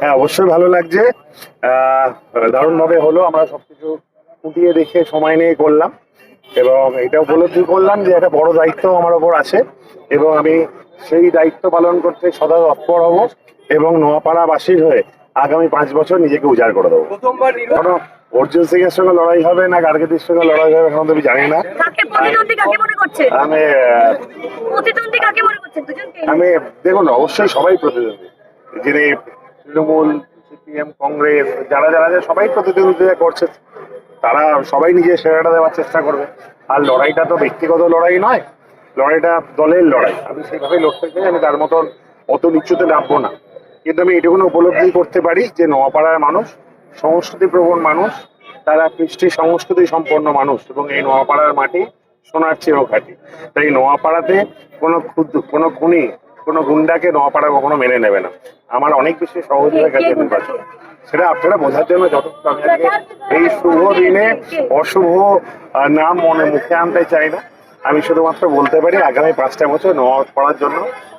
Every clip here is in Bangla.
হ্যাঁ, অবশ্যই ভালো লাগছে। দারুণ ভাবে হলো, আমরা সবকিছু ফুটিয়ে দেখে সময় নিয়ে করলাম এবং এটা উপলব্ধি করলাম যে একটা বড় দায়িত্ব আমার ওপর আছে এবং আমি সেই দায়িত্ব পালন করতে সদা তৎপর হব এবং নোয়াপাড়াবাসীর হয়ে আগামী 5 বছর নিজেকে উজাড় করে দেবো। কোনো অর্জুন সিং এর সঙ্গে লড়াই হবে না গার্গীদের সঙ্গে লড়াই হবে এখন তো আমি জানি না। আমি আমি দেখুন, অবশ্যই সবাই প্রতিদ্বন্দ্বী, যিনি তৃণমূল, সিপিএম, কংগ্রেস, যারা যারা সবাই প্রতিদ্বন্দ্বিতা করছে, তারা সবাই নিজের সেরাটা দেওয়ার চেষ্টা করবে। আর লড়াইটা তো ব্যক্তিগত লড়াই নয়, লড়াইটা দলের লড়াই। আমি সেইভাবে লড়তে চাই, আমি তার মতন অত নিচুতে নামবো না। কিন্তু আমি এটুকুন উপলব্ধি করতে পারি যে নোয়াপাড়ার মানুষ সংস্কৃতি প্রবণ মানুষ, তারা কৃষ্টি সংস্কৃতি সম্পন্ন মানুষ এবং এই নোয়াপাড়ার মাটি সোনার চেয়েও ঘাটি। তাই নোয়াপাড়াতে কোনো খুনি, কোনো গুন্ডাকে নোয়াপাড়া কখনো মেনে নেবে না। আমার অনেক বেশি সহজ হয়ে গেছে নির্বাচন, সেটা আপনারা বোঝার জন্য যথেষ্ট। আমি আজকে এই শুভ দিনে অশুভ নাম মুখে আনতে চাই না। আমি শুধুমাত্র বলতে পারি আগামী 5টা বছর নোয়াপাড়ার জন্য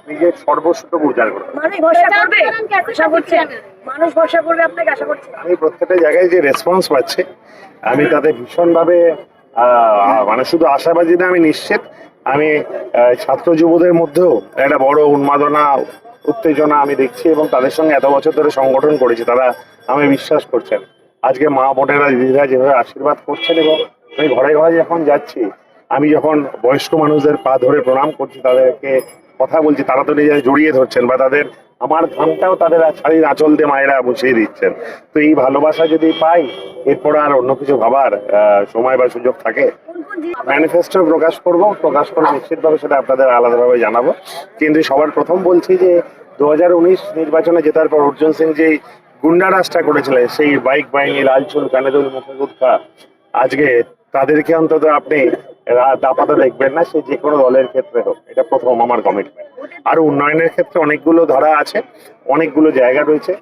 নিজের সর্বস্বটুকু উজাড় করবে। আমি প্রত্যেকটা জায়গায় যে রেসপন্স পাচ্ছি, আমি তাতে ভীষণভাবে মানে শুধু আশাবাদী না, আমি নিশ্চিত। আমি ছাত্র যুবদের মধ্যেও একটা বড় উন্মাদনা, উত্তেজনা আমি দেখছি এবং তাদের সঙ্গে এত বছর ধরে সংগঠন করেছি, তারা আমি বিশ্বাস করছেন। আজকে মা বোনেরা, দিদিরা যেভাবে আশীর্বাদ করছেন এবং আমি ঘরে ঘরে যখন যাচ্ছি, আমি যখন বয়স্ক মানুষদের পা ধরে প্রণাম করছি, তাদেরকে কথা বলছি, তারা তো নিজেরা জড়িয়ে ধরছেন বা তাদের আমার ধানটাও তাদের শাড়ির আঁচল দিয়ে মায়েরা বসিয়ে দিচ্ছেন। তো এই ভালোবাসা যদি পাই, এরপর আর অন্য কিছু ভাবার সময় বা সুযোগ থাকে। ম্যানিফেস্টো প্রকাশ করে নিশ্চিতভাবে সেটা আপনাদের আলাদাভাবে জানাবো। কিন্তু সবার প্রথম বলছি যে 2019 নির্বাচনে জেতার পর অর্জুন সিং যে গুন্ডা রাজটা করেছিলেন, সেই বাইক বাহিনী, লাল চুল, কানে দুল, মুখে গুটখা, আজকে তাদেরকে অন্তত আপনি দাপাতে দেখবেন না, সে যে কোনো দলের ক্ষেত্রে হোক। এটা প্রথম আমার কমিটমেন্ট। আর উন্নয়নের ক্ষেত্রে অনেকগুলো ধারা আছে, অনেকগুলো জায়গা রয়েছে।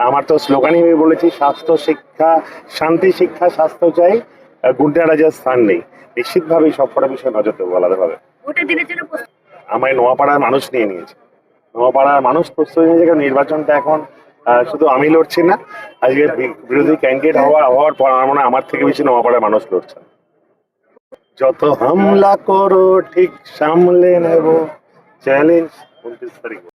আমার তো স্লোগানই আমি বলেছি, স্বাস্থ্য, শিক্ষা, শান্তি, শিক্ষা, স্বাস্থ্য চাই, গুন্ডা রাজার স্থান নেই। নিশ্চিতভাবেই সবকটা বিষয় নজর দেবো আলাদাভাবে। আমায় নোয়াপাড়ার মানুষ নিয়ে নিয়েছে, নোয়াপাড়ার মানুষ প্রস্তুতি নিয়েছে। কারণ নির্বাচনটা এখন শুধু আমি লড়ছি না, আজকে বিরোধী ক্যান্ডিডেট হওয়ার পর আমার থেকে বেশি নোয়াপাড়ার মানুষ লড়ছে। যত হামলা করো ঠিক সামলে নেব, চ্যালেঞ্জ 29 তারিখ।